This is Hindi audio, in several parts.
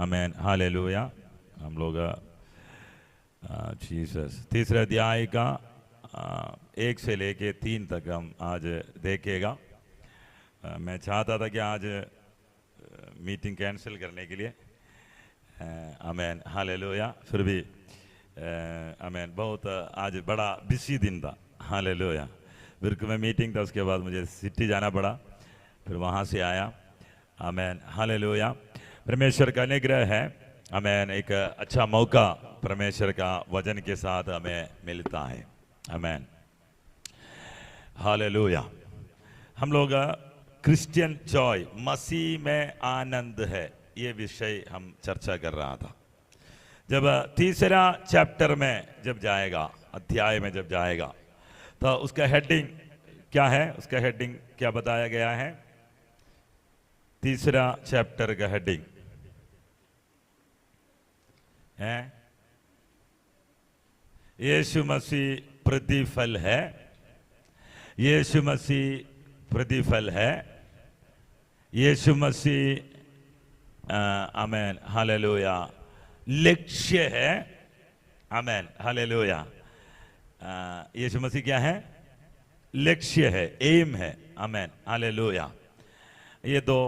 आमेन, हालेलुया। हम लोग जीसस तीसरे अध्याय का 1 से लेके 3 तक हम आज देखेगा। मैं चाहता था कि आज मीटिंग कैंसिल करने के लिए, आमेन, हालेलुया, फिर भी आमेन, बहुत आज बड़ा बिजी दिन था, हालेलुया। बिरक में मीटिंग था, उसके बाद मुझे सिटी जाना पड़ा, फिर वहाँ से आया, आमेन, हालेलुया। परमेश्वर का अनुग्रह है, आमेन। एक अच्छा मौका परमेश्वर का वचन के साथ हमें मिलता है, आमेन, हालेलुया। हम लोग क्रिश्चियन जॉय, मसीह में आनंद है, ये विषय हम चर्चा कर रहा था। जब तीसरा चैप्टर में जब जाएगा, अध्याय में जब जाएगा, तो उसका हेडिंग क्या है? उसका हेडिंग क्या बताया गया है? तीसरा चैप्टर का हेडिंग है यीशु मसीह प्रतिफल है। यीशु मसीह प्रतिफल है। यीशु मसीह आमेन, हालेलुया, लक्ष्य है, आमेन, हालेलुया। यीशु मसीह क्या है? लक्ष्य है, एम है, आमेन, हालेलुया। ये दो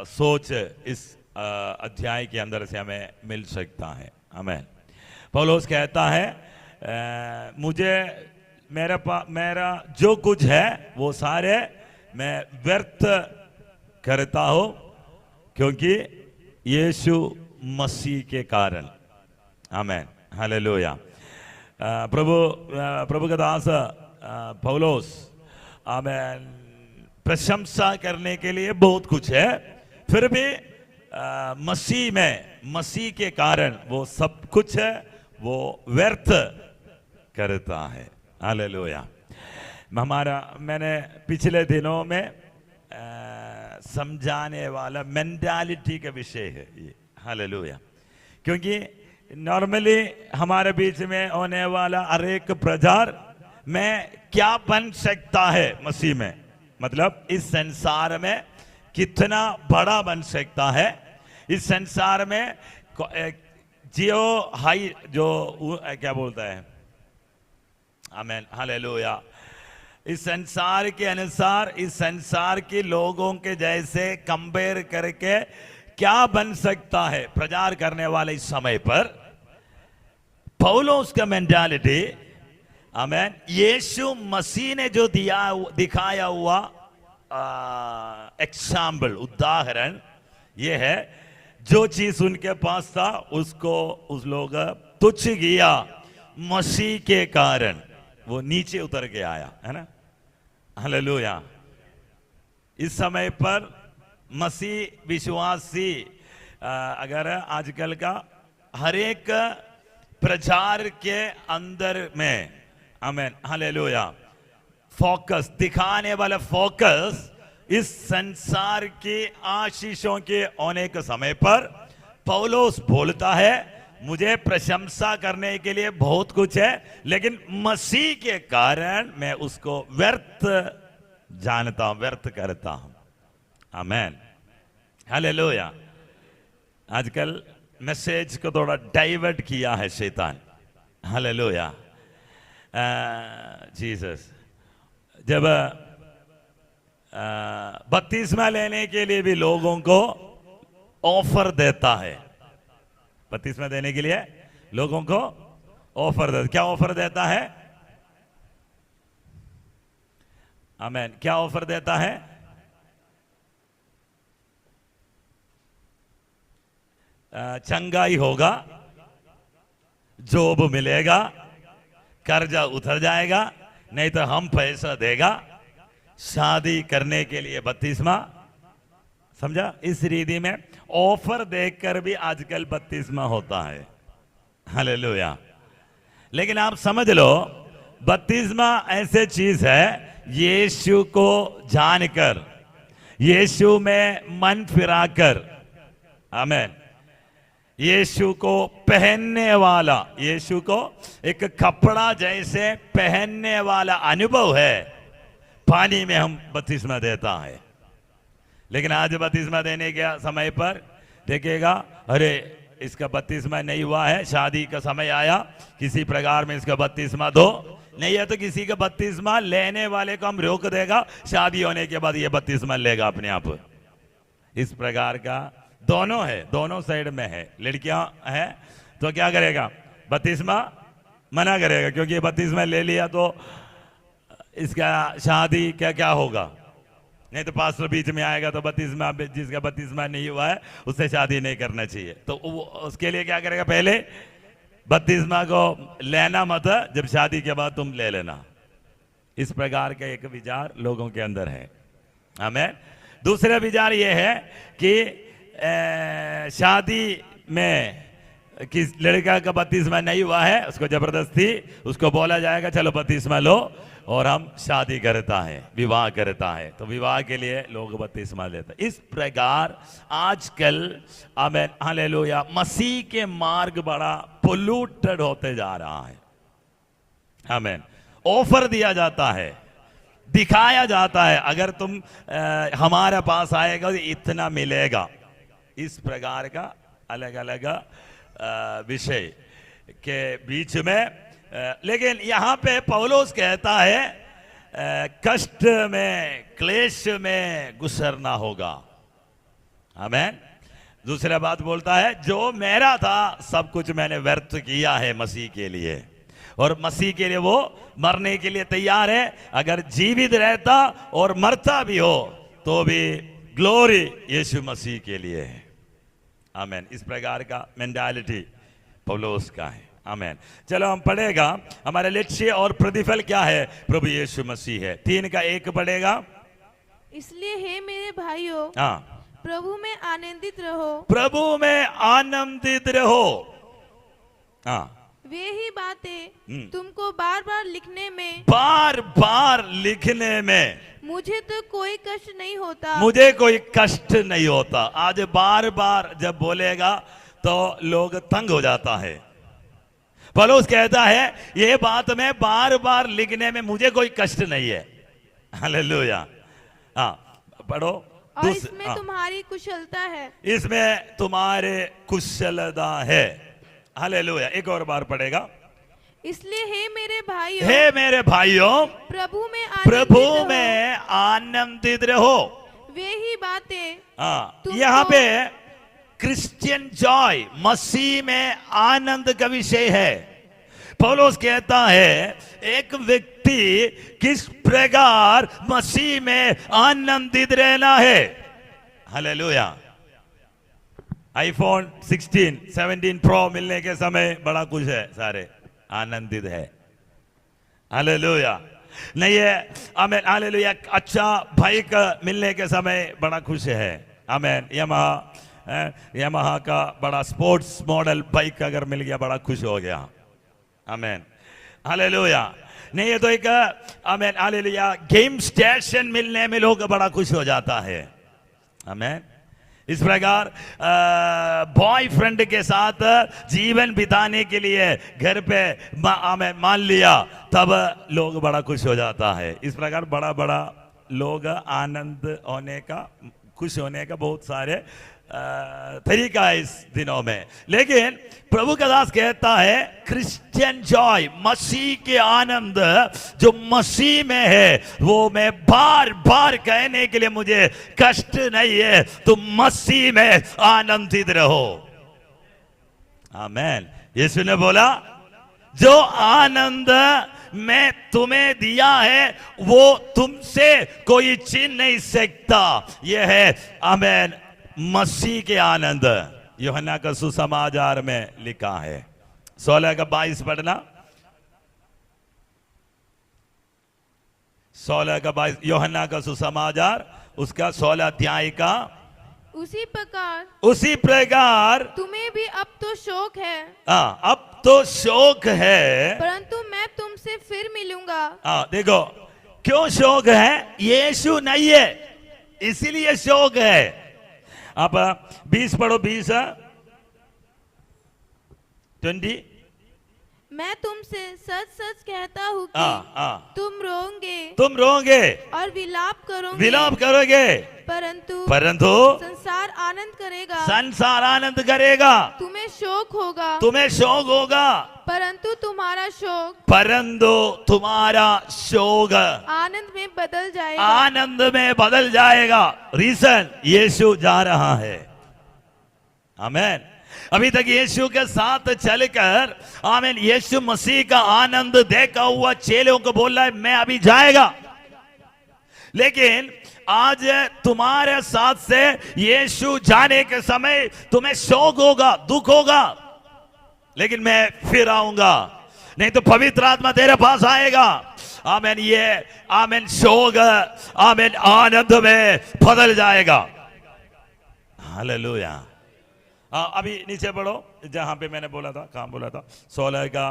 सोच इस अध्याय के अंदर से हमें मिल सकता है, आमेन। पौलुस कहता है मुझे मेरा जो कुछ है वो सारे मैं व्यर्थ करता हूं, क्योंकि यीशु मसीह के कारण, आमेन, हालेलुया। प्रभु का दास पौलुस, आमेन, प्रशंसा करने के लिए बहुत कुछ है, फिर भी मसीह में, मसीह के कारण वो सब कुछ है वो व्यर्थ करता है, हालेलुया। मैंने पिछले दिनों में समझाने वाला मेंटालिटी का विषय है ये, हालेलुया। क्योंकि नॉर्मली हमारे बीच में होने वाला हर एक प्रचार में क्या बन सकता है मसीह में, मतलब इस संसार में कितना बड़ा बन सकता है, इस संसार में जियो हाई जो क्या बोलता है, आमेन, हालेलुया। इस संसार के अनुसार, इस संसार के लोगों के जैसे कंपेयर करके क्या बन सकता है प्रचार करने वाले इस समय पर। पौलुस का मेंटालिटी, आमेन, यीशु मसीह ने जो दिखाया हुआ एग्जाम्पल, उदाहरण ये है, जो चीज उनके पास था उसको उस लोग तुच्छ किया, मसीह के कारण वो नीचे उतर के आया, है ना, हालेलुया। इस समय पर मसीह विश्वासी अगर आजकल का हर एक प्रचार के अंदर में, आमेन, हालेलुया, फोकस दिखाने वाला फोकस इस संसार की आशीषों के होने के समय पर पौलुस बोलता है मुझे प्रशंसा करने के लिए बहुत कुछ है, लेकिन मसीह के कारण मैं उसको व्यर्थ जानता हूं, व्यर्थ करता हूं, आमेन, हालेलुया। आजकल मैसेज को थोड़ा डाइवर्ट किया है शैतान, हालेलुया, जीसस। जब बपतिस्मा लेने के लिए भी लोगों को ऑफर देता है, बपतिस्मा देने के लिए लोगों को ऑफर देता, क्या ऑफर देता है, आमेन, क्या ऑफर देता है? चंगाई होगा, जॉब मिलेगा, कर्जा उतर जाएगा, नहीं तो हम पैसा देगा, शादी करने के लिए बपतिस्मा, समझा? इस रीति में ऑफर देखकर भी आजकल बपतिस्मा होता है, हालेलुया। लेकिन आप समझ लो बपतिस्मा ऐसे चीज है, यीशु को जानकर, यीशु में मन फिराकर, आमेन, यीशु को पहनने वाला, यीशु को एक कपड़ा जैसे पहनने वाला अनुभव है, पानी में हम बपतिस्मा देता है। लेकिन आज बपतिस्मा देने के समय पर देखेगा, अरे इसका बपतिस्मा नहीं हुआ है, शादी का समय आया, किसी प्रकार में इसका बपतिस्मा दो, नहीं है तो किसी का बपतिस्मा लेने वाले को हम रोक देगा, शादी होने के बाद ये बपतिस्मा लेगा अपने आप। इस प्रकार का दोनों है, दोनों साइड में है। लड़कियां हैं तो क्या करेगा, बपतिस्मा मना करेगा, क्योंकि बपतिस्मा ले लिया तो इसका शादी क्या क्या होगा, नहीं तो पास्टर बीच में आएगा तो बपतिस्मा, जिसका बपतिस्मा नहीं हुआ है उससे शादी नहीं करना चाहिए। तो उसके लिए क्या करेगा, पहले बपतिस्मा को लेना मत, जब शादी के बाद तुम ले लेना। इस प्रकार का एक विचार लोगों के अंदर है। हमें दूसरा विचार यह है कि शादी में किस लड़का का बपतिस्मा नहीं हुआ है उसको जबरदस्ती उसको बोला जाएगा चलो बपतिस्मा लो और हम शादी करता है, विवाह करता है, तो विवाह के लिए लोग बपतिस्मा लेते हैं। इस प्रकार आजकल आमेन हालेलुया मसीह के मार्ग बड़ा पोल्यूटेड होते जा रहा है। आमेन। ऑफर दिया जाता है, दिखाया जाता है, अगर तुम हमारे पास आएगा तो इतना मिलेगा। इस प्रकार का अलग अलग विषय के बीच में, लेकिन यहां पे पौलुस कहता है कष्ट में, क्लेश में गुजरना होगा। आमेन। दूसरा बात बोलता है जो मेरा था सब कुछ मैंने व्यर्थ किया है मसीह के लिए, और मसीह के लिए वो मरने के लिए तैयार है। अगर जीवित रहता और मरता भी हो तो भी ग्लोरी यीशु मसीह के लिए है। आमेन। इस प्रकार का मेंटालिटी पौलुस का है। आमेन। चलो हम पढ़ेगा हमारे लक्ष्य और प्रतिफल क्या है, प्रभु यीशु मसीह है। 3:1 पढ़ेगा। इसलिए हे मेरे भाइयों, हाँ, प्रभु में आनंदित रहो। प्रभु में आनंदित रहो। हाँ, वे ही बातें तुमको बार बार लिखने में, बार बार लिखने में मुझे तो कोई कष्ट नहीं होता। मुझे कोई कष्ट नहीं होता। आज बार बार जब बोलेगा तो लोग तंग हो जाता है। पौलुस कहता है ये बात में बार बार लिखने में मुझे कोई कष्ट नहीं है। हालेलुया। हाँ, पढ़ो। और इसमें तुम्हारी कुशलता है। इसमें तुम्हारे कुशलता है। हालेलुया। एक और बार पढ़ेगा। इसलिए हे मेरे भाइयों, हे मेरे भाइयों, प्रभु में आनंदित रहो। वे ही बातें। हाँ, यहाँ पे क्रिश्चियन जॉय, मसीह में आनंद का विषय है। पौलुस कहता है एक व्यक्ति किस प्रकार मसीह में आनंदित रहना है। हालेलुया। आईफोन 16, 17 प्रो मिलने के समय बड़ा खुश है, सारे आनंदित है। हालेलुया। नहीं है आमेन। हालेलुया। अच्छा बाइक मिलने के समय बड़ा खुश है। आमेन। यामाहा का बड़ा स्पोर्ट्स मॉडल बाइक अगर मिल गया बड़ा खुश हो गया। आमेन। हालेलुया। नहीं है तो एक आमेन हालेलुया गेम स्टेशन मिलने में लोग बड़ा खुश हो जाता है। आमेन। इस प्रकार बॉयफ्रेंड के साथ जीवन बिताने के लिए घर पे मान लिया तब लोग बड़ा खुश हो जाता है। इस प्रकार बड़ा बड़ा लोग आनंद होने का, खुश होने का बहुत सारे तरीका है इस दिनों में। लेकिन प्रभु का दास कहता है क्रिश्चियन जॉय, मसीह के आनंद जो मसीह में है वो मैं बार बार कहने के लिए मुझे कष्ट नहीं है। तुम मसीह में आनंदित रहो। आमेन। यीशु ने बोला जो आनंद मैं तुम्हें दिया है वो तुमसे कोई छीन नहीं सकता। यह है आमेन मसीह के आनंद। यूहन्ना का सुसमाचार में लिखा है। 16:22 पढ़ना। 16:22 यूहन्ना का सुसमाचार उसका 16 अध्याय का। उसी प्रकार तुम्हें भी अब तो शौक है। हाँ, अब तो शौक है, परंतु मैं तुमसे फिर मिलूंगा। हाँ, देखो क्यों शौक है, यीशु नहीं है इसीलिए शौक है। आप 20 पढ़ो। 20 20 मैं तुमसे सच सच कहता हूँ कि तुम रोओगे और विलाप करोगे, परंतु परंतु संसार आनंद करेगा, संसार आनंद करेगा, तुम्हें शोक होगा, तुम्हें शोक होगा, परंतु तुम्हारा शोक परंतु तुम्हारा शोक आनंद में बदल जाएगा। आनंद में बदल जाएगा। रीजन, यीशु जा रहा है। आमेन। अभी तक यीशु के साथ चलकर आमीन यीशु मसीह का आनंद देखा हुआ चेलों को बोल रहा है मैं अभी जाएगा, लेकिन आज तुम्हारे साथ से यीशु जाने के समय तुम्हें शोक होगा, दुख होगा, लेकिन मैं फिर आऊंगा, नहीं तो पवित्र आत्मा तेरे पास आएगा। आमीन। ये आमीन शोक आमीन आनंद में बदल जाएगा। हालेलुया। अभी नीचे बढ़ो, जहां पे मैंने बोला था, कहां बोला था, 16 का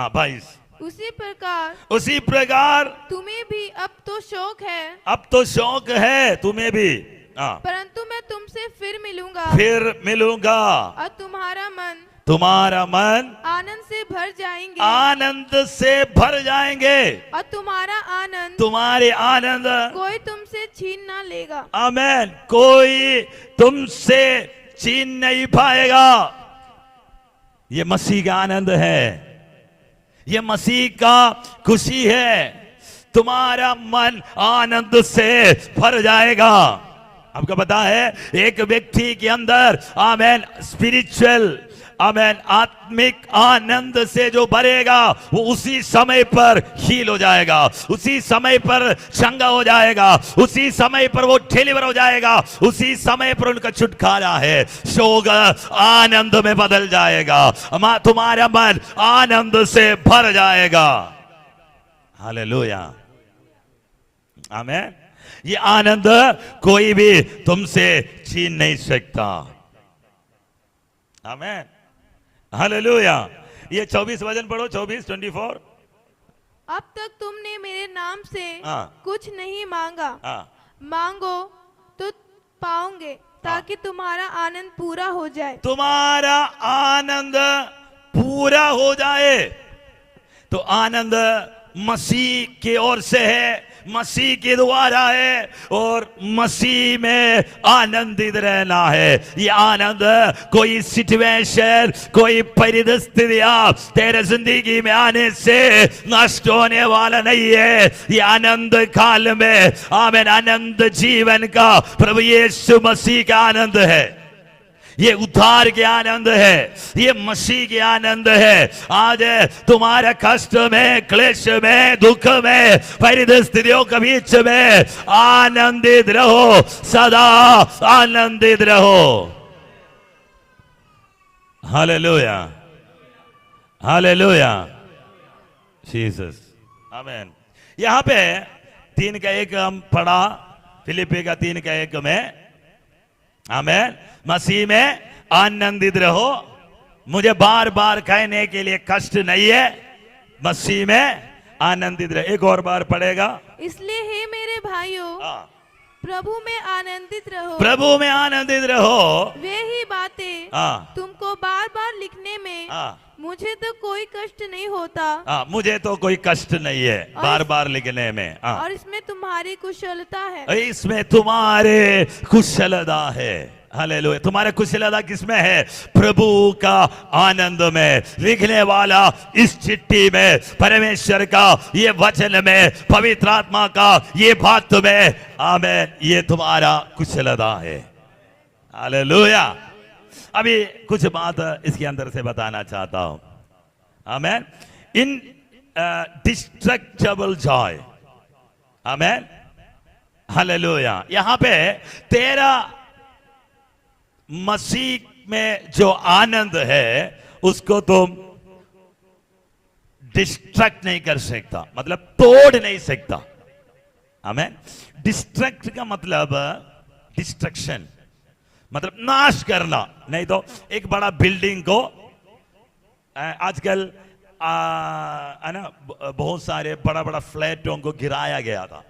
22। उसी प्रकार तुम्हें भी अब तो शोक है, अब तो शौक है तुम्हें भी, परंतु मैं तुमसे फिर मिलूंगा और तुम्हारा मन आनंद से भर जाएंगे, आनंद से भर जाएंगे, और तुम्हारे आनंद कोई तुमसे छीन ना लेगा। आमेन। कोई तुमसे छीन नहीं पाएगा। ये मसीह का आनंद है, ये मसीह का खुशी है। तुम्हारा मन आनंद से भर जाएगा। आपको पता है एक व्यक्ति के अंदर आमेन स्पिरिचुअल आमेन आत्मिक आनंद से जो भरेगा वो उसी समय पर हील हो जाएगा, उसी समय पर चंगा हो जाएगा, उसी समय पर वो डिलीवर हो जाएगा, उसी समय पर उनका छुटकारा है। शोक आनंद में बदल जाएगा, तुम्हारा मन आनंद से भर जाएगा। हालेलुया। आमेन। ये आनंद कोई भी तुमसे छीन नहीं सकता। आमेन। हालेलुया। ये 24 वचन पढ़ो, 24:24। अब तक तुमने मेरे नाम से हाँ। कुछ नहीं मांगा, हाँ। मांगो तो पाओगे, ताकि तुम्हारा आनंद पूरा हो जाए। तुम्हारा आनंद पूरा हो जाए। तो आनंद मसीह की ओर से है, मसीह के द्वारा है, और मसीह में आनंदित रहना है। ये आनंद कोई सिचुएशन, कोई परिस्थितियां तेरे जिंदगी में आने से नष्ट होने वाला नहीं है। ये आनंद काल में आमीन आनंद जीवन का प्रभु यीशु मसीह का आनंद है। ये उद्धार के आनंद है, ये मसीह के आनंद है। आज तुम्हारे कष्ट में, क्लेश में, दुख में, परिस्थितियों के बीच में आनंदित रहो, सदा आनंदित रहो। हालेलुया, हालेलुया, जीसस, आमीन। यहां पे 3:1 हम पढ़ा, फिलिप्पी का 3:1 में, आमीन। मसीह में आनंदित रहो। मुझे बार बार कहने के लिए कष्ट नहीं है, मसीह में आनंदित रहो। एक और बार पढ़ेगा। इसलिए हे मेरे भाइयों, प्रभु में आनंदित रहो, प्रभु में आनंदित रहो। वे ही बातें तुमको बार बार लिखने में मुझे तो कोई कष्ट नहीं होता। मुझे तो कोई कष्ट नहीं है बार बार लिखने में। और इसमें तुम्हारी कुशलता है, इसमें तुम्हारे कुशलता है। हालेलुया। तुम्हारा कुशलता किसमें है? प्रभु का आनंद में। लिखने वाला इस चिट्ठी में परमेश्वर का ये वचन में, पवित्र आत्मा का ये बात में, आमीन, ये तुम्हारा कुशलता है। हालेलुया। अभी कुछ बात इसके अंदर से बताना चाहता हूं। आमीन। इन डिस्ट्रक्टेबल जॉय, आमीन, हालेलुया। यहां पे तेरा मसीह में जो आनंद है उसको तुम डिस्ट्रक्ट नहीं कर सकता, मतलब तोड़ नहीं सकता। आमीन। डिस्ट्रक्ट का मतलब डिस्ट्रक्शन, मतलब नाश करना। नहीं तो एक बड़ा बिल्डिंग को आजकल है ना, बहुत सारे बड़ा बड़ा फ्लैटों को गिराया गया था,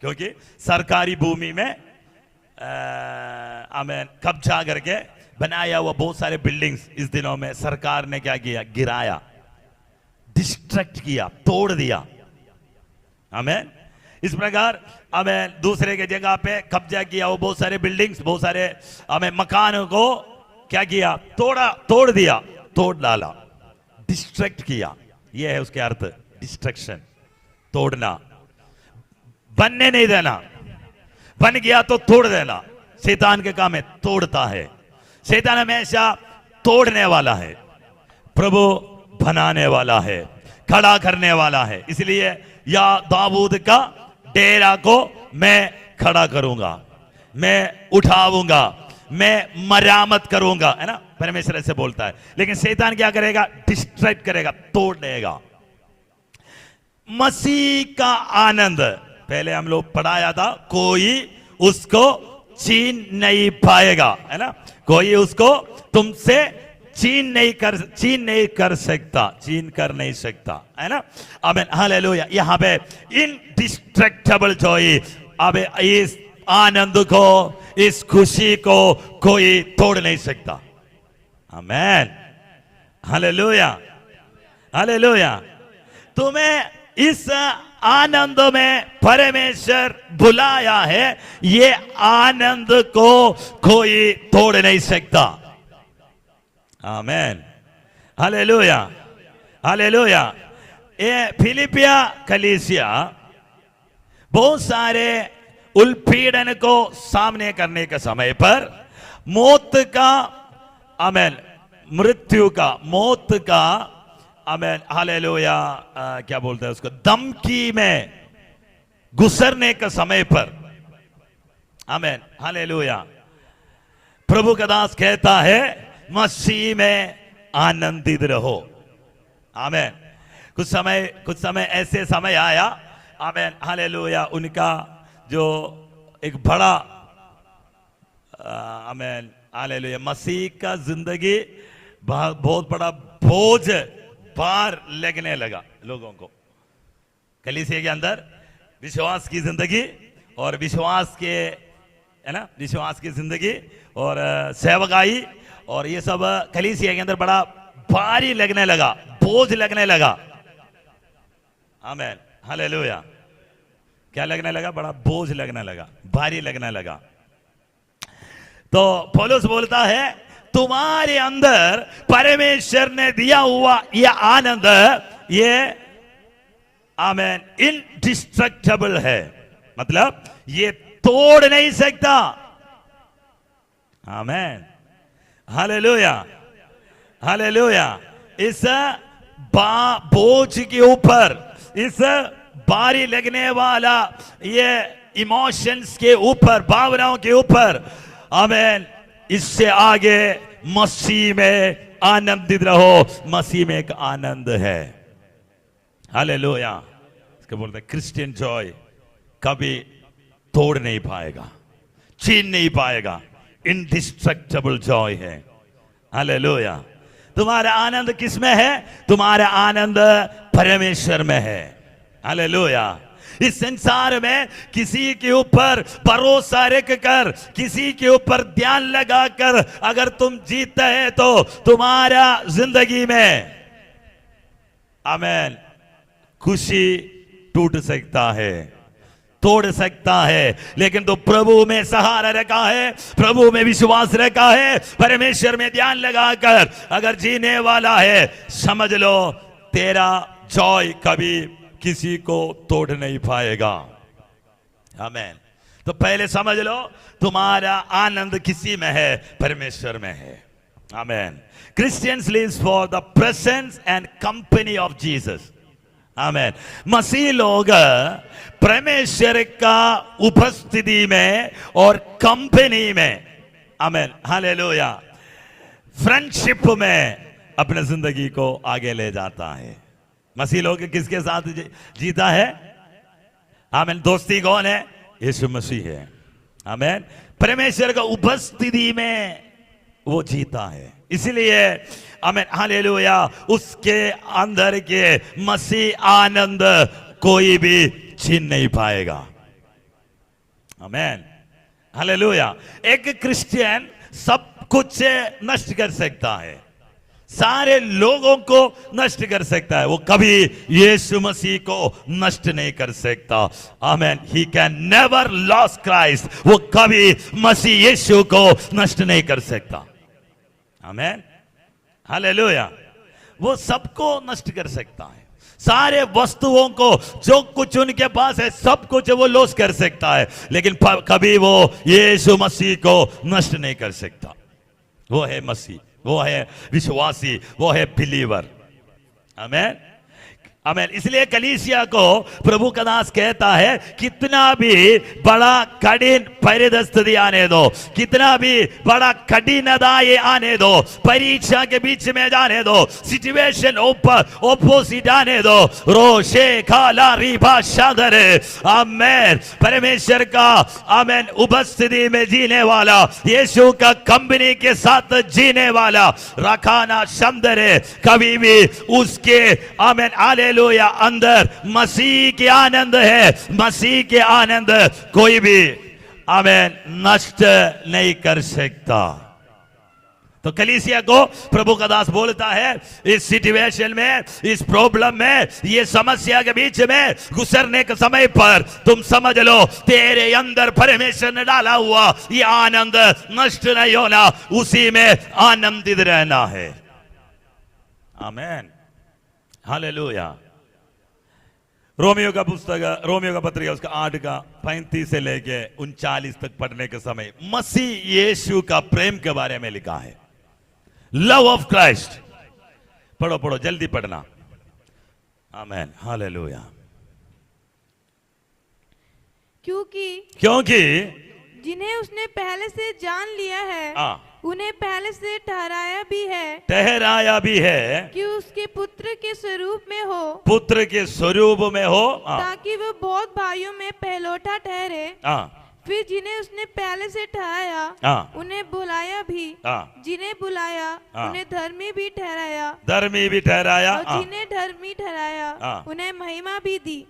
क्योंकि सरकारी भूमि में आमीन कब्जा करके बनाया हुआ बहुत सारे बिल्डिंग्स इस दिनों में सरकार ने क्या किया? गिराया, डिस्ट्रक्ट किया, तोड़ दिया। आमीन। इस प्रकार हमें दूसरे के जगह पे कब्जा किया, वो बहुत सारे बिल्डिंग्स, बहुत सारे हमें मकानों को क्या किया, तोड़ दिया, तोड़ डाला, डिस्ट्रैक्ट किया। यह है उसके अर्थ, डिस्ट्रक्शन, तोड़ना, बनने नहीं देना। बन गया तो तोड़ देना। शैतान के काम है तोड़ता है। शैतान हमेशा तोड़ने वाला है, प्रभु बनाने वाला है, खड़ा करने वाला है। इसलिए या दाऊद का डेरा को मैं खड़ा करूंगा, मैं उठाऊंगा, मैं मरामत करूंगा, है ना, परमेश्वर ऐसे बोलता है। लेकिन शैतान क्या करेगा, डिस्ट्रैक्ट करेगा, तोड़ देगा। मसीह का आनंद पहले हम लोग पढ़ाया था, कोई उसको छीन नहीं पाएगा, है ना, कोई उसको तुमसे छीन नहीं कर सकता, है ना। आमीन, हालेलुया। यहाँ पे इनडिस्ट्रक्टेबल जॉय, अब इस आनंद को, इस खुशी को कोई तोड़ नहीं सकता। आमीन, हालेलुया, हालेलुया। तुम्हें इस आनंद में परमेश्वर बुलाया है, ये आनंद को कोई तोड़ नहीं सकता। आमीन, हालेलुया, हालेलुया। ये फिलिपिया कलीसिया बहुत सारे उत्पीड़न को सामने करने के समय पर मौत का, आमीन, मृत्यु का, मौत का, आमीन, हालेलुया, क्या बोलते हैं उसको, धमकी में गुजरने के समय पर, आमीन, हालेलुया, प्रभु का दास कहता है मसीह में आनंदित रहो। आमीन। कुछ समय ऐसे समय आया, आमीन, हालेलुया, उनका जो एक बड़ा, आमीन, हालेलुया, मसीह का जिंदगी बहुत बड़ा बोझ भार लगने लगा लोगों को। कलीसिया के अंदर विश्वास की जिंदगी और विश्वास के, है ना, विश्वास की जिंदगी और सेवकाई और ये सब कलीसिया के अंदर बड़ा भारी लगने लगा, बोझ लगने लगा। आमीन, हालेलुया। क्या लगने लगा, बड़ा बोझ लगने लगा, भारी लगने लगा। तो पौलुस बोलता है तुम्हारे अंदर परमेश्वर ने दिया हुआ यह आनंद, ये, आमीन, इनडिस्ट्रक्टेबल है, मतलब ये तोड़ नहीं सकता। आमीन, हालेलुया, हालेलुया। इस बोझ के ऊपर, इस भारी लगने वाला ये इमोशंस के ऊपर, भावनाओं के ऊपर, आमीन, इससे आगे मसीह में आनंदित रहो। मसीह में एक आनंद है, हालेलुया। इसको बोलते हैं क्रिश्चियन जॉय, कभी तोड़ नहीं पाएगा, छीन नहीं पाएगा, इनडिस्ट्रक्टेबल जॉय है। हालेलुया। तुम्हारा आनंद किस में है? तुम्हारा आनंद परमेश्वर में है। हालेलुया। इस संसार में किसी के ऊपर भरोसा रख कर, किसी के ऊपर ध्यान लगाकर अगर तुम जीते हैं तो तुम्हारा जिंदगी में, आमीन, खुशी टूट सकता है, तोड़ सकता है। लेकिन तो प्रभु में सहारा रखा है, प्रभु में विश्वास रखा है, परमेश्वर में ध्यान लगाकर अगर जीने वाला है, समझ लो तेरा जॉय कभी किसी को तोड़ नहीं पाएगा। आमीन। तो पहले समझ लो तुम्हारा आनंद किसी में है, परमेश्वर में है। आमीन। Christians lives for the presence and company of Jesus. आमीन। मसीह लोग परमेश्वर का उपस्थिति में और कंपनी में, आमीन, हालेलुया, फ्रेंडशिप में अपने जिंदगी को आगे ले जाता है। मसीह लोग किसके साथ जीता है? आमीन। दोस्ती कौन है? यीशु मसीह है। आमीन। परमेश्वर का उपस्थिति में वो जीता है, इसलिए आमीन, हालेलुया, उसके अंदर के मसीह आनंद कोई भी छीन नहीं पाएगा। आमीन, हालेलुया। एक क्रिश्चियन सब कुछ नष्ट कर सकता है, सारे लोगों को नष्ट कर सकता है, वो कभी यीशु मसीह को नष्ट नहीं कर सकता। Amen. He can never lose Christ, वो कभी मसीह यीशु को नष्ट नहीं कर सकता। Amen, hallelujah. वो सबको नष्ट कर सकता है, सारे वस्तुओं को, जो कुछ उनके पास है सब कुछ वो लॉस कर सकता है, लेकिन कभी वो यीशु मसीह को नष्ट नहीं कर सकता। वो है मसीह, वो है विश्वासी, वो है बिलीवर। आमेन, आमेन। इसलिए कलीसिया को प्रभु का दास कहता है, कितना भी बड़ा कठिन परिस्थिति आने दो, कितना भी बड़ा कठिनता ये आने दो, परीक्षा के बीच में जाने दो, सिचुएशन ओपोजिट आने दो, रोशे खाला रिबा शादर। आमेन। परमेश्वर का आमेन उपस्थिति में जीने वाला, यीशु का कंपनी के साथ जीने वाला रखाना शंदरे, कभी भी उसके आमेन हालेलुया अंदर मसीह के आनंद है, मसीह के आनंद कोई भी आमेन नष्ट नहीं कर सकता। तो कलीसिया को प्रभु का दास बोलता है, इस सिचुएशन में, इस प्रॉब्लम में, ये समस्या के बीच में गुजरने के समय पर तुम समझ लो, तेरे अंदर परमेश्वर ने डाला हुआ ये आनंद नष्ट नहीं होना, उसी में आनंदित रहना है। आमेन, हालेलुया। रोमियो का पुस्तक, रोमियो का पत्रिका उसका 8 का 35 से लेके 39 तक पढ़ने के समय मसीह यीशु का प्रेम के बारे में लिखा है। Love of Christ. पढ़ो पढ़ो, जल्दी पढ़ना। आमेन, हालेलुया। क्योंकि जिन्हें उसने पहले से जान लिया है, उन्हें पहले से ठहराया भी है कि उसके पुत्र के स्वरूप में हो, पुत्र के स्वरूप में हो, ताकि वो बहुत भाइयों में पहलौठा ठहरे। फिर जिन्हें उसने पहले से ठहराया उन्हें बुलाया भी, जिन्हें बुलाया उन्हें धर्मी भी ठहराया, और जिन्हें धर्मी ठहराया उन्हें महिमा भी दी।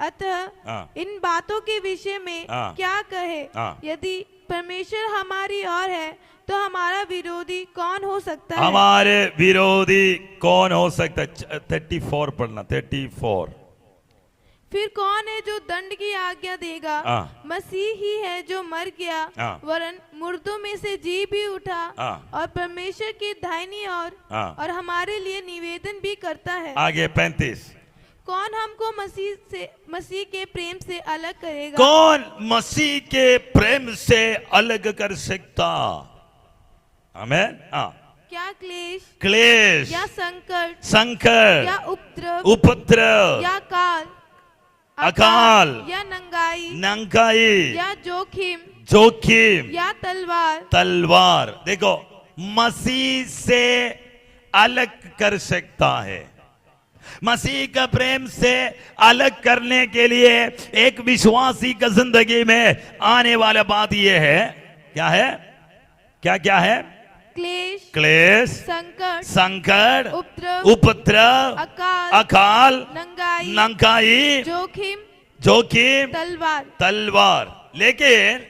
अतः इन बातों के विषय में क्या कहे? यदि परमेश्वर हमारी ओर है तो हमारा विरोधी कौन हो सकता है? हमारे विरोधी कौन हो सकता है? 34 पढ़ना, 34। फिर कौन है जो दंड की आज्ञा देगा? मसीह ही है जो मर गया, वरन मुर्दों में से जी भी उठा, और परमेश्वर की दाहिनी ओर और हमारे लिए निवेदन भी करता है। आगे 35। कौन हमको मसीह के प्रेम से अलग करेगा? कौन मसीह के प्रेम से अलग कर सकता? आमेन। क्या क्लेश या संकट या उपद्रव या अकाल या नंगाई या जोखिम या तलवार। देखो, मसीह से अलग कर सकता है। मसीह का प्रेम से अलग करने के लिए एक विश्वासी का जिंदगी में आने वाला बात यह है, क्या है? क्या है? क्लेश संकट उपद्रव अकाल नंगाई जोखिम तलवार। लेकिन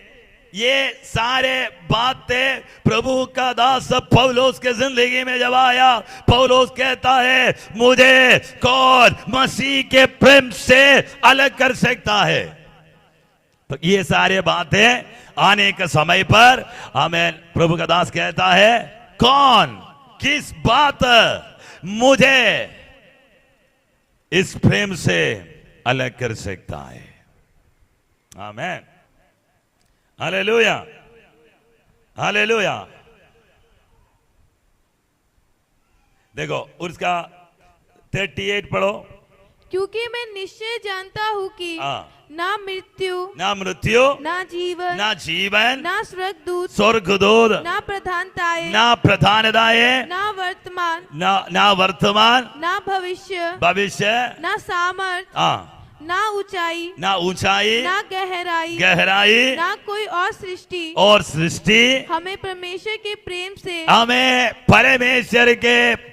ये सारे बातें प्रभु का दास पौलुस के जिंदगी में जब आया, पौलुस कहता है, मुझे कौन मसीह के प्रेम से अलग कर सकता है? तो ये सारे बातें आने के समय पर हमें प्रभु का दास कहता है, कौन किस बात मुझे इस प्रेम से अलग कर सकता है? आमेन, हालेलुया, हालेलुया। देखो उसका 38 पढ़ो। क्योंकि मैं निश्चय जानता हूँ कि ना मृत्यु ना जीवन ना स्वर्गदूत ना प्रधानताएं ना वर्तमान ना भविष्य ना सामर्थ ना ऊंचाई ना गहराई ना कोई और सृष्टि हमें परमेश्वर के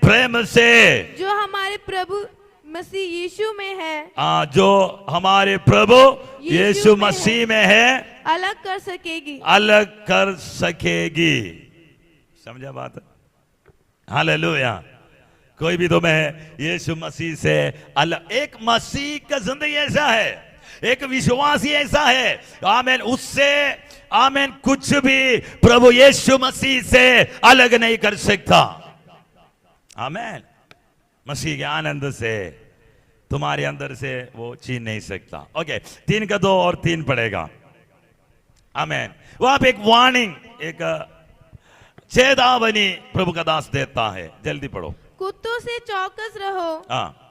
प्रेम से जो हमारे प्रभु मसीह यीशु में है, जो हमारे प्रभु यीशु मसीह में है, अलग कर सकेगी। समझा बात? हालेलुया। कोई भी तुम्हें यीशु मसीह से अलग, एक मसीह का जिंदगी ऐसा है, एक विश्वासी ऐसा है, आमीन, उससे आमीन कुछ भी प्रभु यीशु मसीह से अलग नहीं कर सकता। आमीन। मसीह के आनंद से तुम्हारे अंदर से वो छीन नहीं सकता। ओके, 3 का 2 और 3 पड़ेगा। आमीन। वहां पे एक वार्निंग, एक चेतावनी प्रभु का दास देता है। जल्दी पढ़ो। कुत्तों से चौकस रहो,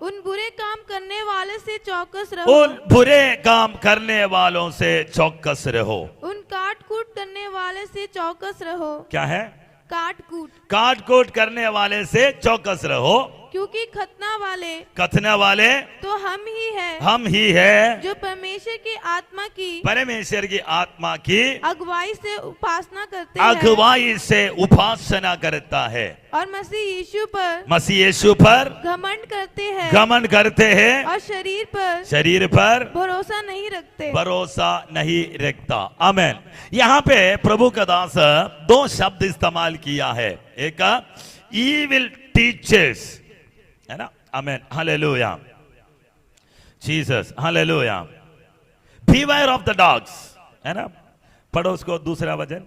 उन बुरे काम करने वाले से चौकस रहो, उन बुरे काम करने वालों से चौकस रहो, उन काट कूट करने वाले से चौकस रहो। क्या है? काट कूट करने वाले से चौकस रहो, क्योंकि कथना वाले तो हम ही है जो परमेश्वर की आत्मा की अगुवाई से उपासना करता है और मसीह यीशु पर घमंड करते हैं और शरीर पर भरोसा नहीं रखता। आमीन। यहाँ पे प्रभु का दास 2 शब्द इस्तेमाल किया है। एक ईविल टीचर्स, है ना? आमीन, hallelujah, Jesus, hallelujah. Beware of the dogs, है ना? पढ़ो उसको, दूसरा वचन।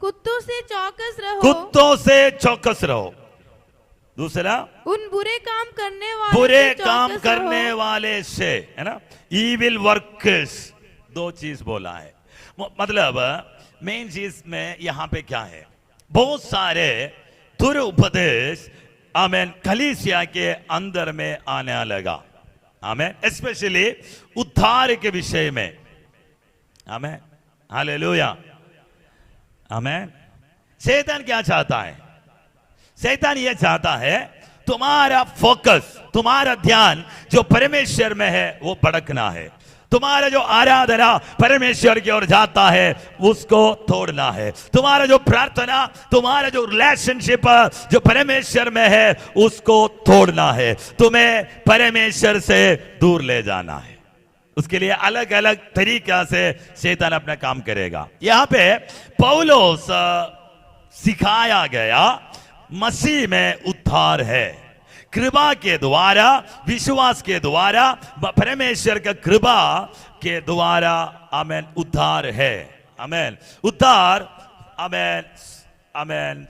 कुत्तों से चौकस रहो। दूसरा, उन बुरे काम करने वाले से, है ना? ईविल वर्कर्स, 2 चीज बोला है। मतलब मेन चीज में यहां पे क्या है? बहुत सारे दुरुपदेश आमीन कलीसिया के अंदर में आने लगा। आमीन। स्पेशली उद्धार के विषय में। आमीन, हालेलुया, आमीन। शैतान क्या चाहता है? शैतान ये चाहता है तुम्हारा फोकस, तुम्हारा ध्यान जो परमेश्वर में है वो भटकना है। तुम्हारा जो आराधना परमेश्वर की ओर जाता है उसको तोड़ना है। तुम्हारा जो प्रार्थना, तुम्हारा जो रिलेशनशिप जो परमेश्वर में है उसको तोड़ना है। तुम्हें परमेश्वर से दूर ले जाना है। उसके लिए अलग अलग तरीका से शैतान अपना काम करेगा। यहाँ पे पौलुस सिखाया गया मसीह में उद्धार है, कृपा के द्वारा, विश्वास के द्वारा, परमेश्वर का कृपा के द्वारा आमीन उद्धार है। आमीन, उद्धार, आमीन, आमीन,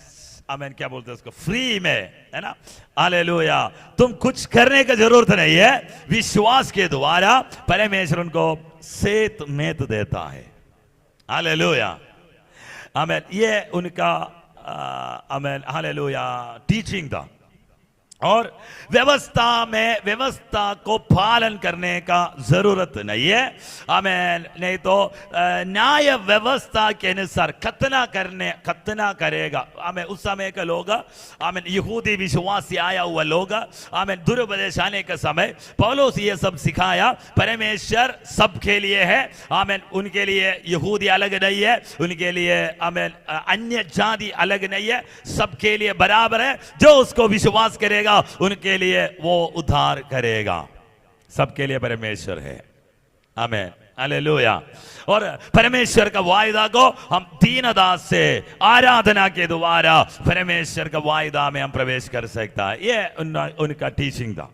आमीन, क्या बोलते हैं उसको? फ्री में, है ना? हालेलुया। तुम कुछ करने की जरूरत नहीं है, विश्वास के द्वारा परमेश्वर उनको सेत मेत देता है। हालेलुया, आमीन। ये उनका आमीन, हालेलुया, टीचिंग था। और व्यवस्था को पालन करने का जरूरत नहीं है। आमीन। नहीं तो न्याय व्यवस्था के अनुसार खतना करेगा। आमीन। उस समय के लोग, आमीन, यहूदी विश्वासी आया हुआ लोग, आमीन, दुरुपदेश आने के समय पौलुस ये सब सिखाया। परमेश्वर सबके लिए है। आमीन। उनके लिए यहूदी अलग नहीं है, उनके लिए आमीन अन्य जाति अलग नहीं है, सबके लिए बराबर है। जो उसको विश्वास करेगा उनके लिए वो उद्धार करेगा। सबके लिए परमेश्वर है। आमीन, हालेलुया। और परमेश्वर का वायदा को हम दीनता से आराधना के द्वारा परमेश्वर का वायदा में हम प्रवेश कर सकता है। ये उनका टीचिंग था।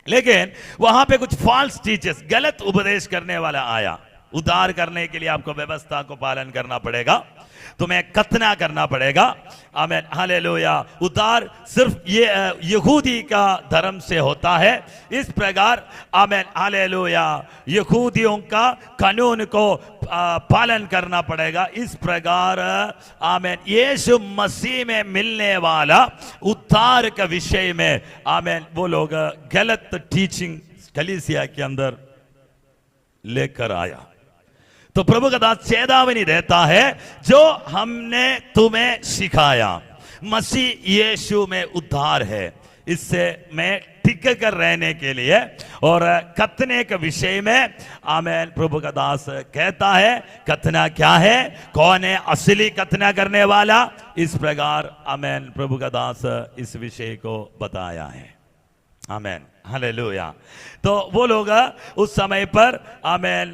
लेकिन वहां पे कुछ फॉल्स टीचर्स, गलत उपदेश करने वाला आया। उद्धार करने के लिए आपको व्यवस्था को पालन करना पड़ेगा, तुम्हें कथना करना पड़ेगा। आमीन, हालेलुया। उद्धार सिर्फ ये यहूदी का धर्म से होता है। इस प्रकार आमीन, हालेलुया, यहूदियों का कानून को पालन करना पड़ेगा। इस प्रकार आमीन यीशु मसीह में मिलने वाला उद्धार का विषय में आमीन वो लोग गलत टीचिंग कलीसिया के अंदर लेकर आया। तो प्रभु का दास चेतावनी देता है, जो हमने तुम्हें सिखाया मसीह यीशु में उद्धार है, इससे मैं टिक कर रहने के लिए और कथने के विषय में आमीन प्रभु का दास कहता है। कथना क्या है? कौन है असली कथना करने वाला? इस प्रकार आमीन प्रभु का दास इस विषय को बताया है। आमीन, हालेलुया। तो वो लोग उस समय पर आमीन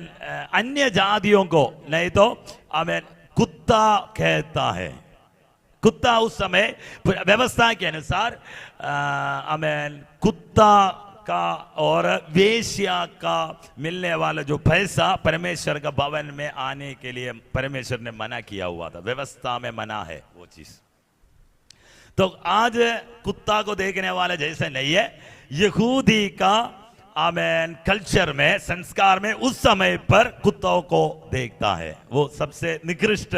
अन्य जातियों को नहीं तो आमीन कुत्ता कहता है। कुत्ता उस समय व्यवस्था के अनुसार आमेन कुत्ता का और वेश्या का मिलने वाला जो पैसा परमेश्वर का भवन में आने के लिए परमेश्वर ने मना किया हुआ था, व्यवस्था में मना है वो चीज। तो आज कुत्ता को देखने वाले जैसे नहीं है, यहूदी का आमेन कल्चर में, संस्कार में उस समय पर कुत्तों को देखता है, वो सबसे निकृष्ट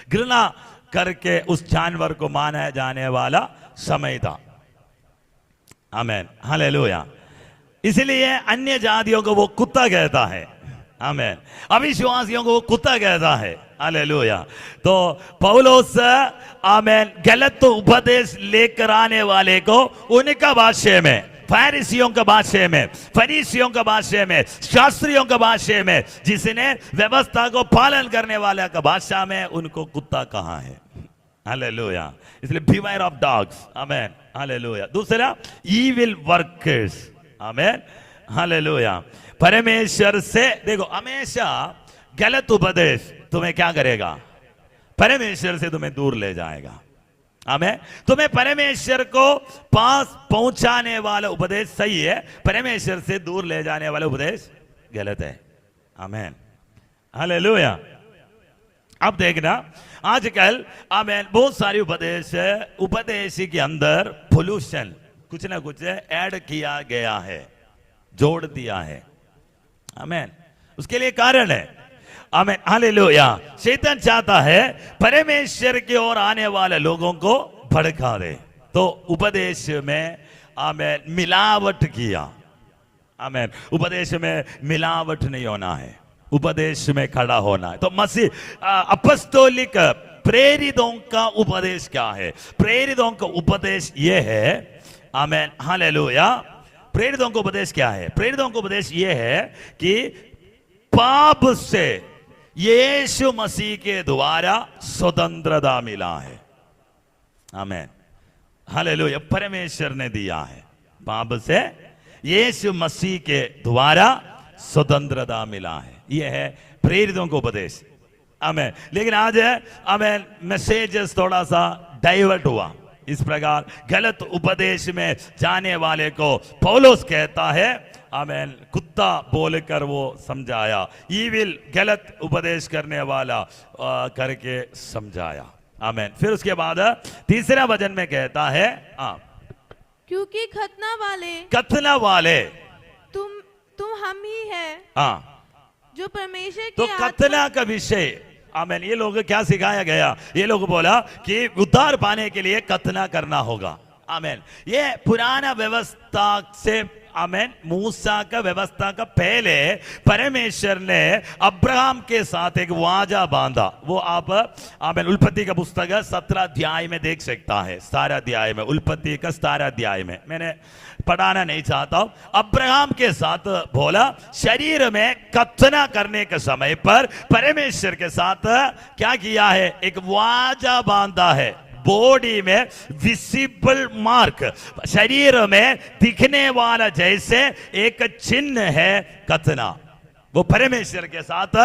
घृणा करके उस जानवर को माना जाने वाला समय था। आमेन, हालेलुया। इसलिए अन्य जातियों को वो कुत्ता कहता है, आमेन, अविश्वासियों को वो कुत्ता कहता है, हालेलुया। तो पौलुस आमेन गलत उपदेश लेकर आने वाले को उनका भाषा में, फरीसियों का भाषा में, फरीसियों का भाषा में, शास्त्रियों का भाषा में, जिसने व्यवस्था को पालन करने वाले का भाषा में उनको कुत्ता कहा है, हालेलुया। इसलिए beware of dogs, amen, hallelujah. दूसरा ईविल वर्कर्स, आमेन, हालेलुया। परमेश्वर से देखो, हमेशा गलत उपदेश तुम्हें क्या करेगा, परमेश्वर से तुम्हें दूर ले जाएगा, आमेन। तुम्हें परमेश्वर को पास पहुंचाने वाला उपदेश सही है, परमेश्वर से दूर ले जाने वाला उपदेश गलत है, आमेन, हालेलुया। अब देखना आजकल आमेन बहुत सारी उपदेश के अंदर पोल्यूशन कुछ ना कुछ ऐड किया गया है, जोड़ दिया है, आमेन। उसके लिए कारण है, आमेन, हालेलुया। शैतान चाहता है परमेश्वर की ओर आने वाले लोगों को भड़का दे, तो उपदेश में आमेन मिलावट किया, आमेन। उपदेश में मिलावट नहीं होना है, उपदेश में खड़ा होना है। तो मसीह अपॉस्टोलिक प्रेरितों का उपदेश क्या है? प्रेरितों का उपदेश यह है, आमेन, हालेलुया। प्रेरितों का उपदेश क्या है? प्रेरितों का उपदेश यह है कि पाप से यीशु मसीह के द्वारा स्वतंत्रता मिला है, आमेन, हालेलुया। परमेश्वर ने दिया है, पाप से यीशु मसीह के द्वारा स्वतंत्रता मिला है, यह है प्रेरितों का उपदेश, आमेन। लेकिन आज आमेन मैसेजेस थोड़ा सा डाइवर्ट हुआ, इस प्रकार गलत उपदेश में जाने वाले को पौलुस कहता है, आमेन, कुत्ता बोलकर वो समझाया, ईविल गलत उपदेश करने वाला करके समझाया, आमेन। फिर उसके बाद तीसरा वचन में कहता है, क्योंकि खतना वाले तुम हम ही है, जो परमेश्वर तो खतना का विषय, आमेन। ये लोग क्या सिखाया गया? ये लोग बोला कि उद्धार पाने के लिए खतना करना होगा, आमेन। ये पुराना व्यवस्था से, आमेन, मूसा का व्यवस्था का पहले परमेश्वर ने अब्राहम के साथ एक वादा बांधा, वो आप आमेन उत्पत्ति का पुस्तक 17 अध्याय में देख सकता है, 17 अध्याय में, उत्पत्ति का 17 अध्याय में। मैंने पढ़ाना नहीं चाहता हूं। अब्राहम के साथ बोला, शरीर में खतना करने के समय पर परमेश्वर के साथ क्या किया है? एक वादा बांधा है, बॉडी में विजिबल मार्क, शरीर में दिखने वाला जैसे एक चिन्ह है खतना, वो परमेश्वर के साथ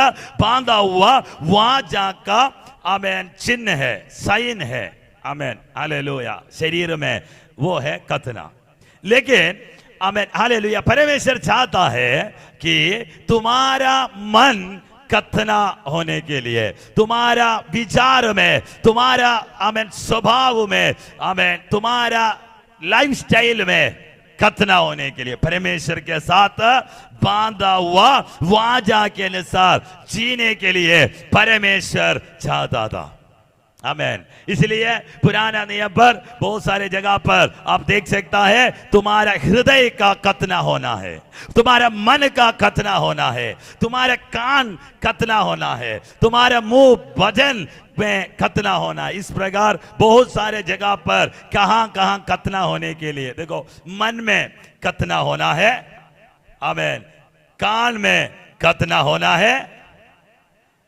बांधा हुआ वादा का, आमेन, चिन्ह है, साइन है, आमेन, हालेलुया। शरीर में वो है खतना। लेकिन आमेन, हालेलुया, परमेश्वर चाहता है कि तुम्हारा मन खतना होने के लिए, तुम्हारा विचार में, तुम्हारा आमेन स्वभाव में, आमेन, तुम्हारा लाइफस्टाइल में खतना होने के लिए परमेश्वर के साथ बांधा हुआ वादा के अनुसार जीने के लिए परमेश्वर चाहता था, आमेन। इसलिए पुराना नियम पर बहुत सारे जगह पर आप देख सकता है, तुम्हारा हृदय का खतना होना है, तुम्हारा मन का खतना होना है, तुम्हारा कान खतना होना है, तुम्हारा मुंह भजन में खतना होना। इस प्रकार बहुत सारे जगह पर कहां कहां खतना होने के लिए, देखो, मन में खतना होना है, आमेन, कान में खतना होना है,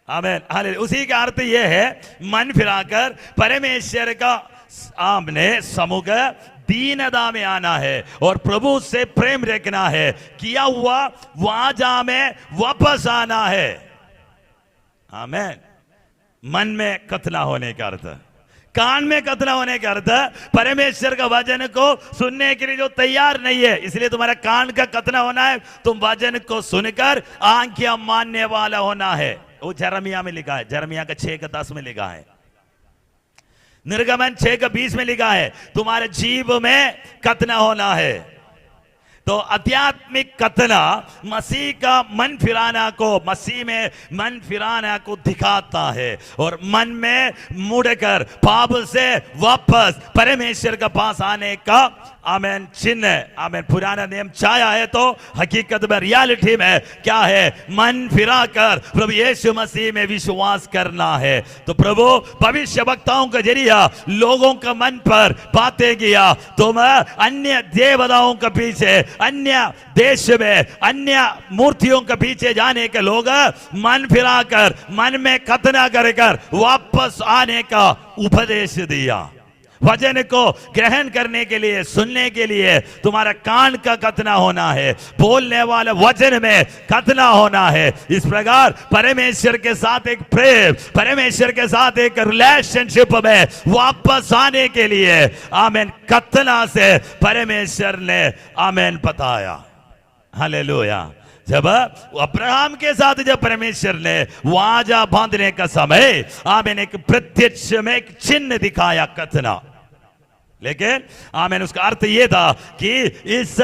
आमेन, हालेलुया। उसी का अर्थ यह है, मन फिराकर परमेश्वर का सामने समुख दीनता में आना है और प्रभु से प्रेम रखना है, किया हुआ वादा में वापस आना है, आमेन। मन में खतना होने का अर्थ, कान में कथना होने का अर्थ परमेश्वर का वचन को सुनने के लिए जो तैयार नहीं है, इसलिए तुम्हारा कान का कथना होना है, तुम वचन को सुनकर आंखें मानने वाला होना है। वो जरमिया में लिखा है, जरमिया का 6:10 में लिखा है, निर्गमन 6:20 में लिखा है, तुम्हारे जीव में कथना होना है। तो आध्यात्मिक कथना मसीह का मन फिराना को, मसीह में मन फिराना को दिखाता है और मन में मुड़कर पाप से वापस परमेश्वर के पास आने का आमेन चिन्ह। आमेन। पुराना नियम छाया है तो हकीकत में, रियलिटी में क्या है? मन फिराकर प्रभु यीशु मसीह में विश्वास करना है। तो प्रभु भविष्य वक्ताओं के जरिए लोगों का मन पर बातें किया, तुम अन्य देवताओं के पीछे, अन्य देश में अन्य मूर्तियों के पीछे जाने के लोग मन फिराकर मन में कथना कर वापस आने का उपदेश दिया। वचन को ग्रहण करने के लिए, सुनने के लिए तुम्हारा कान का कथना होना है, बोलने वाले वचन में कथना होना है। इस प्रकार परमेश्वर के साथ एक प्रेम, परमेश्वर के साथ एक रिलेशनशिप में वापस आने के लिए आमेन कथना से परमेश्वर ने आमेन बताया। हालेलुया। जब अब्राहम के साथ जब परमेश्वर ने वाजा बांधने का समय आमेन एक प्रत्यक्ष में एक चिन्ह दिखाया, कथना। लेकिन आमेन उसका अर्थ यह था कि इस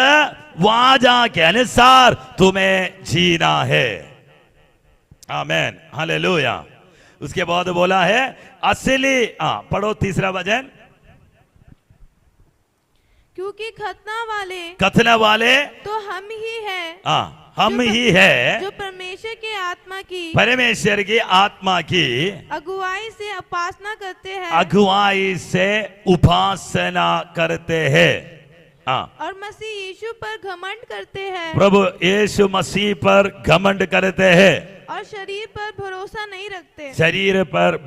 वाजा के अनुसार तुम्हें जीना है। आमेन। हालेलुया। उसके बाद बोला है असली, पढ़ो तीसरा वचन, क्योंकि खतना वाले तो हम ही है, हम ही है जो परमेश्वर की आत्मा की अगुवाई से उपासना करते हैं, और मसीह यीशु पर घमंड करते हैं, प्रभु यीशु मसीह पर घमंड करते हैं, और शरीर पर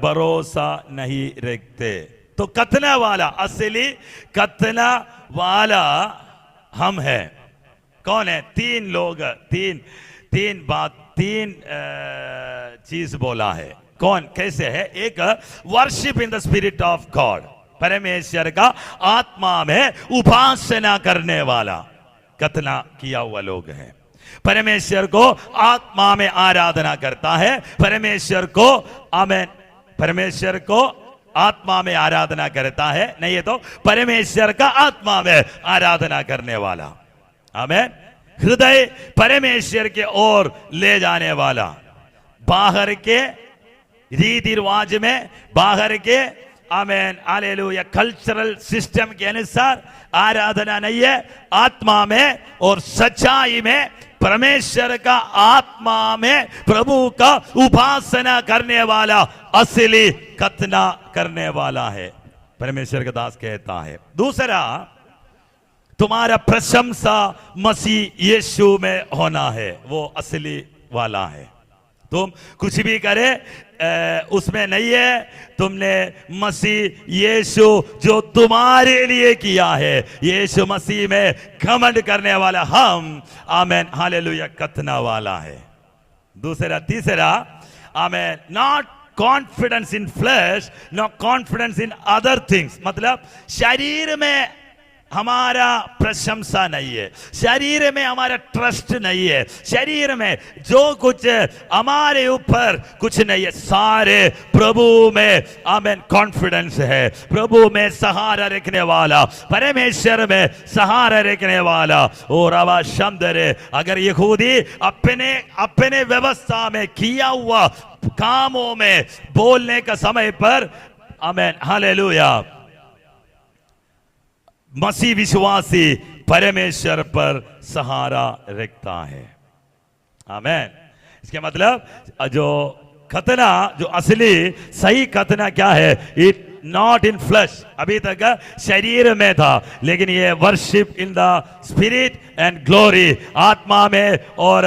भरोसा नहीं रखते। तो कथना वाला, असली कथना वाला हम है। कौन है? 3 लोग, तीन चीज बोला है। कौन? कैसे है? एक worship in the spirit of God, परमेश्वर का आत्मा में उपासना करने वाला कथना किया हुआ लोग हैं। परमेश्वर को आत्मा में आराधना करता है, परमेश्वर को आमेन, परमेश्वर को आत्मा में आराधना करता है, नहीं है तो परमेश्वर का आत्मा में आराधना करने वाला। आमेन। हृदय परमेश्वर के ओर ले जाने वाला, बाहर के रीति रिवाज में, बाहर के आमेन हालेलुया कल्चरल सिस्टम के अनुसार आराधना नहीं है, आत्मा में और सच्चाई में परमेश्वर का आत्मा में प्रभु का उपासना करने वाला असली कथना करने वाला है, परमेश्वर का दास कहता है। दूसरा, तुम्हारा प्रशंसा मसीह यीशु में होना है, वो असली वाला है। तुम कुछ भी करे उसमें नहीं है, तुमने मसीह यीशु जो तुम्हारे लिए किया है, यीशु मसीह में घमंड करने वाला हम आमेन हालेलुया कथना वाला है। दूसरा, तीसरा, amen not confidence in flesh, not confidence in other things, मतलब शरीर में हमारा प्रशंसा नहीं है, शरीर में हमारा ट्रस्ट नहीं है, शरीर में जो कुछ हमारे ऊपर कुछ नहीं है, सारे प्रभु में आमेन कॉन्फिडेंस है, प्रभु में सहारा रखने वाला, परमेश्वर में सहारा रखने वाला। और आवाज शब्द रे, अगर यहूदी अपने व्यवस्था में किया हुआ कामों में बोलने का समय पर आमेन हालेलुया मसीह विश्वासी परमेश्वर पर सहारा रखता है। आमेन। इसके मतलब जो खतना, जो असली सही खतना क्या है? इट नॉट इन फ्लैश, अभी तक शरीर में था, लेकिन ये worship in the spirit and glory, आत्मा में और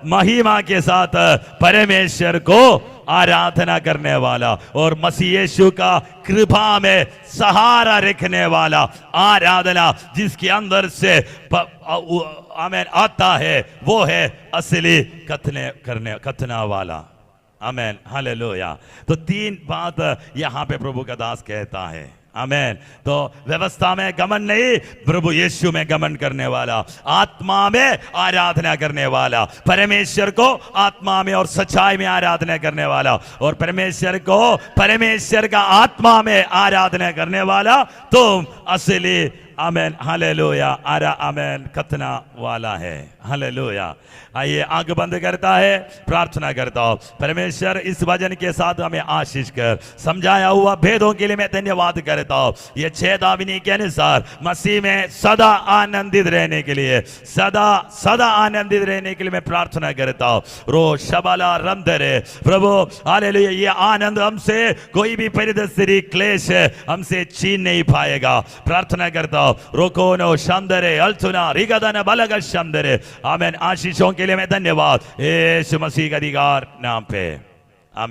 महिमा के साथ परमेश्वर को आराधना करने वाला और मसीह यीशु का कृपा में सहारा रखने वाला आराधना जिसके अंदर से आमेन आता है, वो है असली कथना वाला। आमेन, हालेलुया। तो तीन बात यहाँ पे प्रभु का दास कहता है, आमेन। तो व्यवस्था में गमन नहीं, प्रभु यीशु में गमन करने वाला, आत्मा में आराधना करने वाला, परमेश्वर को आत्मा में और सच्चाई में आराधना करने वाला, और परमेश्वर को परमेश्वर का आत्मा में आराधना करने वाला तुम असली, आमेन, हालेलुया, आमेन कथना वाला है, हालेलुया। आइए आंख बंद करता है, प्रार्थना करता हूं। परमेश्वर इस वचन के साथ हमें आशीष कर, समझाया हुआ भेदों के लिए मैं धन्यवाद करता हूं। ये 6 दाविनी के अनुसार मसीह में सदा आनंदित रहने के लिए, सदा आनंदित रहने के लिए मैं प्रार्थना करता हूं। रो शबाला रंधरे प्रभु, हालेलुया। ये आनंद हमसे कोई भी परिस्थिति क्लेश हमसे छीन नहीं पाएगा। प्रार्थना करता हूं, रोको नो शंदरे अल्तुना रिगदन बलग शंदरे, आमेन। आशीषों के लिए मैं धन्यवाद यीशु मसीह के अधिकार नाम पे।